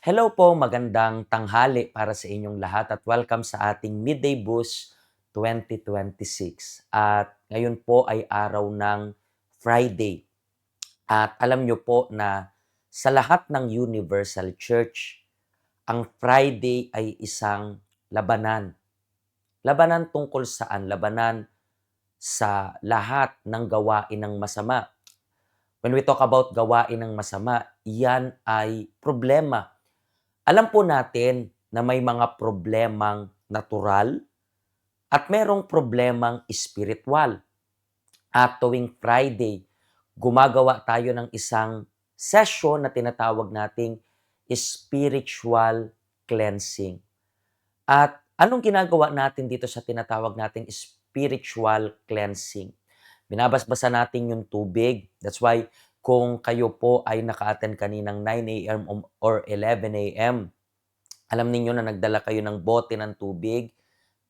Hello po, magandang tanghali para sa inyong lahat at welcome sa ating Midday Boost 2026. At ngayon po ay araw ng Friday. At alam nyo po na sa lahat ng Universal Church, ang Friday ay isang labanan. Labanan tungkol saan? Labanan sa lahat ng gawain ng masama. When we talk about gawain ng masama, yan ay problema. Alam po natin na may mga problemang natural at merong problemang espiritual. At tuwing Friday, gumagawa tayo ng isang session na tinatawag nating spiritual cleansing. At anong ginagawa natin dito sa tinatawag nating spiritual cleansing? Binabasbasa natin yung tubig. That's why kung kayo po ay naka-attend kaninang 9 a.m. or 11 a.m., alam ninyo na nagdala kayo ng bote ng tubig,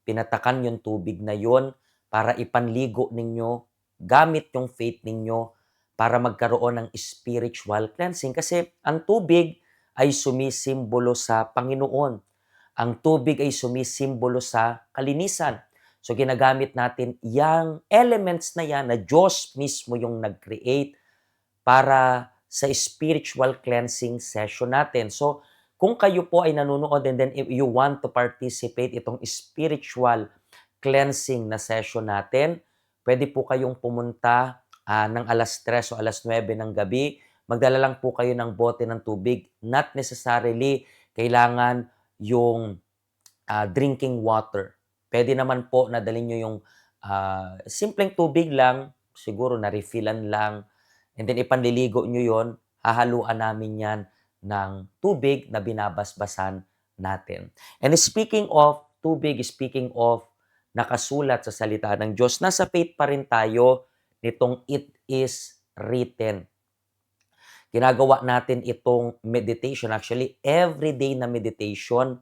pinatakan yung tubig na yon para ipanligo ninyo gamit yung faith ninyo para magkaroon ng spiritual cleansing. Kasi ang tubig ay sumisimbolo sa Panginoon. Ang tubig ay sumisimbolo sa kalinisan. So ginagamit natin yung elements na yan na Diyos mismo yung nag-create para sa spiritual cleansing session natin. So, kung kayo po ay nanonood and then if you want to participate itong spiritual cleansing na session natin, pwede po kayong pumunta ng alas 3 o alas 9 ng gabi. Magdala lang po kayo ng bote ng tubig. Not necessarily kailangan yung drinking water. Pwede naman po na dalhin nyo yung simpleng tubig lang, siguro na-refillan lang, and then ipanliligo nyo yon, hahaluan namin yan ng tubig na binabasbasan natin. And speaking of tubig, speaking of nakasulat sa salita ng Diyos, nasa faith pa rin tayo nitong it is written. Ginagawa natin itong meditation. Actually, everyday na meditation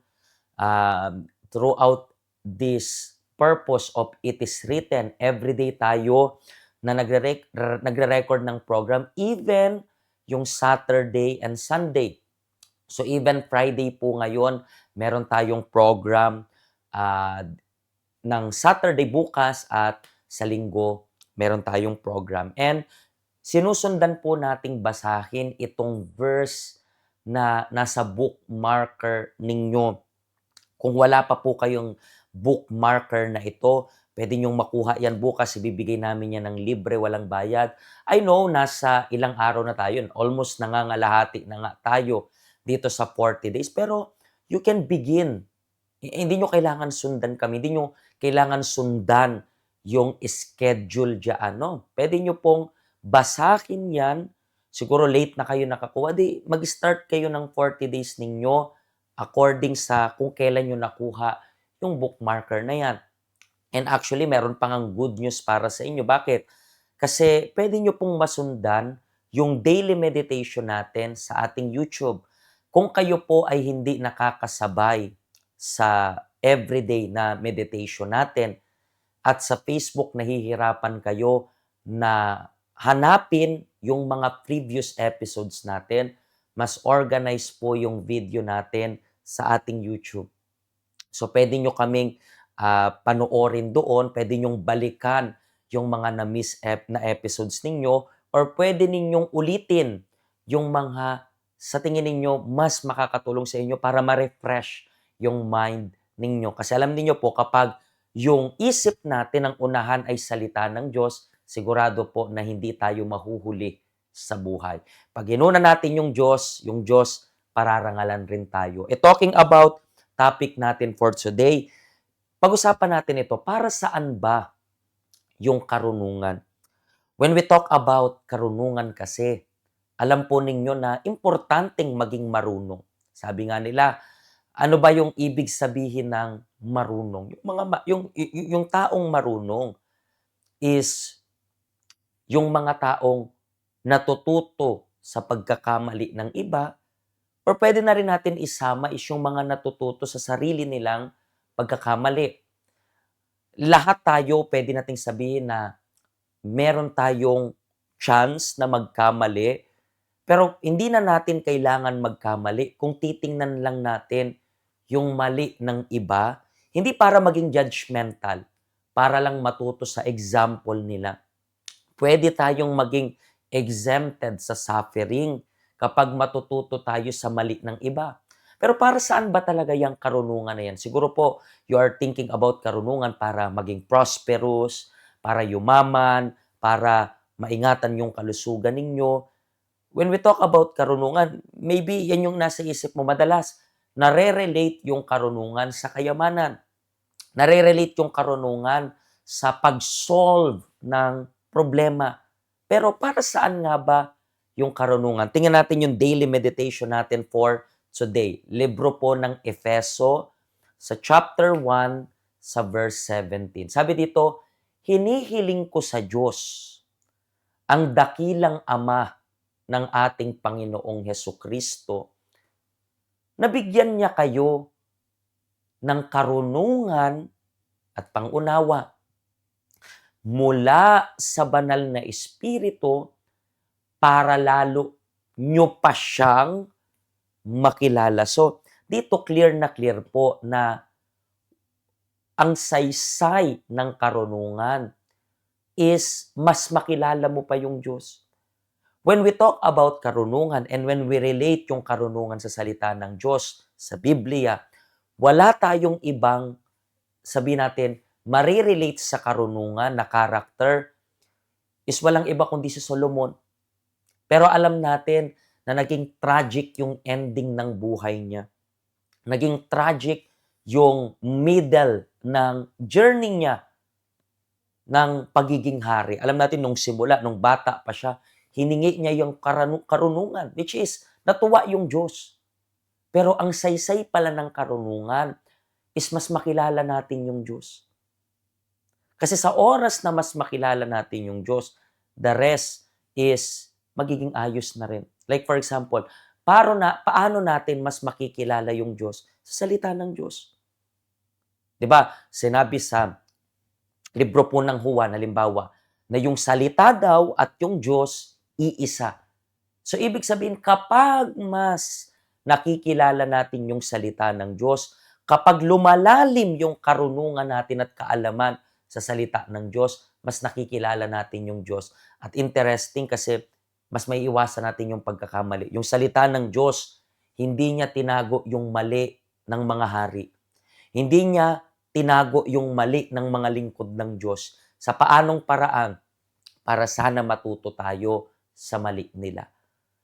throughout this purpose of it is written. Everyday tayo na nagre-record ng program, even yung Saturday and Sunday. So even Friday po ngayon, meron tayong program uh, ng Saturday bukas at sa linggo, meron tayong program. And sinusundan po nating basahin itong verse na nasa bookmarker ninyo. Kung wala pa po kayong bookmarker na ito, pwede nyong makuha yan bukas. Ibibigay namin yan ng libre, walang bayad. I know, nasa ilang araw na tayo. Almost nangangalahati na nga tayo dito sa 40 days. Pero you can begin. Hindi nyo kailangan sundan kami. Hindi nyo kailangan sundan yung schedule dyan. No? Pwede nyo pong basahin yan. Siguro late na kayo nakakuha. Di, mag-start kayo ng 40 days ninyo according sa kung kailan nyo nakuha yung bookmarker na yan. And actually, meron pang ang good news para sa inyo. Bakit? Kasi pwede nyo pong masundan yung daily meditation natin sa ating YouTube. Kung kayo po ay hindi nakakasabay sa everyday na meditation natin at sa Facebook nahihirapan kayo na hanapin yung mga previous episodes natin, mas organized po yung video natin sa ating YouTube. So, pwede nyo kaming panoorin doon, pwede nyong balikan yung mga na-miss na episodes ninyo, or pwede ninyong ulitin yung mga sa tingin ninyo mas makakatulong sa inyo para ma-refresh yung mind ninyo. Kasi alam niyo po, kapag yung isip natin ang unahan ay salita ng Diyos, sigurado po na hindi tayo mahuhuli sa buhay. Pag inuna natin yung Diyos, pararangalan rin tayo. Talking about topic natin for today, pag-usapan natin ito, para saan ba yung karunungan? When we talk about karunungan kasi, alam po ninyo na importanteng maging marunong. Sabi nga nila, ano ba yung ibig sabihin ng marunong? Yung taong marunong is yung mga taong natututo sa pagkakamali ng iba, or pwede na rin natin isama is yung mga natututo sa sarili nilang pagkakamali. Lahat tayo pwede nating sabihin na meron tayong chance na magkamali, Pero hindi na natin kailangan magkamali kung titingnan lang natin yung mali ng iba, hindi para maging judgmental, para lang matuto sa example nila. Puwede tayong maging exempted sa suffering kapag matututo tayo sa mali ng iba. Pero para saan ba talaga yung karunungan na yan? Siguro po, you are thinking about karunungan para maging prosperous, para yumaman, para maingatan yung kalusugan ninyo. When we talk about karunungan, maybe yan yung nasa isip mo madalas. Nare-relate yung karunungan sa kayamanan. Nare-relate yung karunungan sa pag-solve ng problema. Pero para saan nga ba yung karunungan? Tingnan natin yung daily meditation natin for today. Libro po ng Efeso sa chapter 1 sa verse 17. Sabi dito, hinihiling ko sa Diyos, ang dakilang Ama ng ating Panginoong Hesukristo, nabigyan niya kayo ng karunungan at pangunawa mula sa banal na Espiritu para lalo nyo pa siyang makilala. So, dito clear na clear po na ang saysay ng karunungan is mas makilala mo pa yung Diyos. When we talk about karunungan and when we relate yung karunungan sa salita ng Diyos, sa Biblia, wala tayong ibang, sabihin natin, marirelate sa karunungan na character is walang iba kundi si Solomon. Pero alam natin na naging tragic yung ending ng buhay niya. Naging tragic yung middle ng journey niya ng pagiging hari. Alam natin nung simula, nung bata pa siya, hiningi niya yung karunungan, which is natuwa yung Diyos. Pero ang saysay pala ng karunungan is mas makilala natin yung Diyos. Kasi sa oras na mas makilala natin yung Diyos, the rest is magiging ayos na rin. Like for example, paano natin mas makikilala yung Diyos? Sa salita ng Diyos. 'Di ba? Sinabi sa libro po ng Juan, halimbawa, na yung salita daw at yung Diyos, iisa. So, ibig sabihin, kapag mas nakikilala natin yung salita ng Diyos, kapag lumalalim yung karunungan natin at kaalaman sa salita ng Diyos, mas nakikilala natin yung Diyos. At interesting kasi mas may iwasan natin yung pagkakamali. Yung salita ng Diyos, hindi niya tinago yung mali ng mga hari. Hindi niya tinago yung mali ng mga lingkod ng Diyos. Sa paanong paraan? Para sana matuto tayo sa mali nila.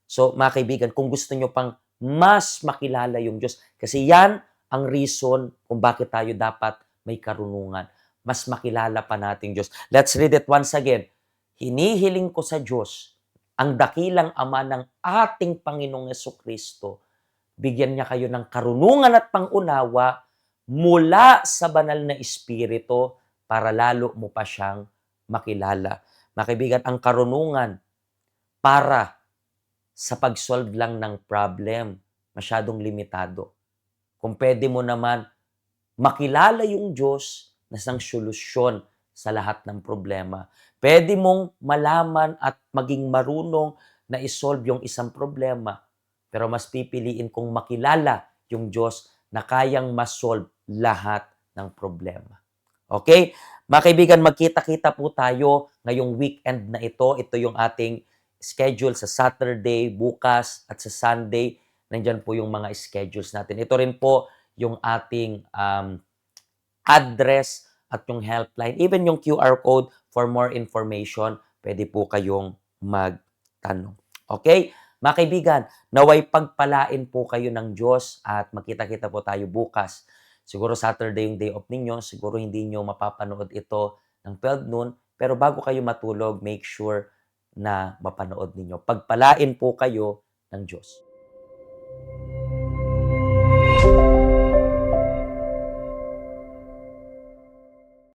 So, mga kaibigan, kung gusto nyo pang mas makilala yung Diyos, kasi yan ang reason kung bakit tayo dapat may karunungan. Mas makilala pa natin Diyos. Let's read it once again. Hinihiling ko sa Diyos, ang dakilang Ama ng ating Panginoong Hesukristo, bigyan niya kayo ng karunungan at pangunawa mula sa banal na Espiritu para lalo mo pa siyang makilala. Mga kaibigan, ang karunungan para sa pag-solve lang ng problem, masyadong limitado. Kung pwede mo naman makilala yung Diyos na isang solusyon sa lahat ng problema. Pwede mong malaman at maging marunong na isolve yung isang problema, pero mas pipiliin kong makilala yung Diyos na kayang masolve lahat ng problema. Okay? Mga kaibigan, magkita-kita po tayo ngayong weekend na ito. Ito yung ating schedule sa Saturday, bukas, at sa Sunday. Nandyan po yung mga schedules natin. Ito rin po yung ating address at yung helpline. Even yung QR code for more information, pwede po kayong magtanong. Okay? Mga kaibigan, naway pagpalain po kayo ng Diyos at magkita-kita po tayo bukas. Siguro Saturday yung day off ninyo, siguro hindi nyo mapapanood ito ng 12 noon, pero bago kayo matulog, make sure na mapanood ninyo. Pagpalain po kayo ng Diyos.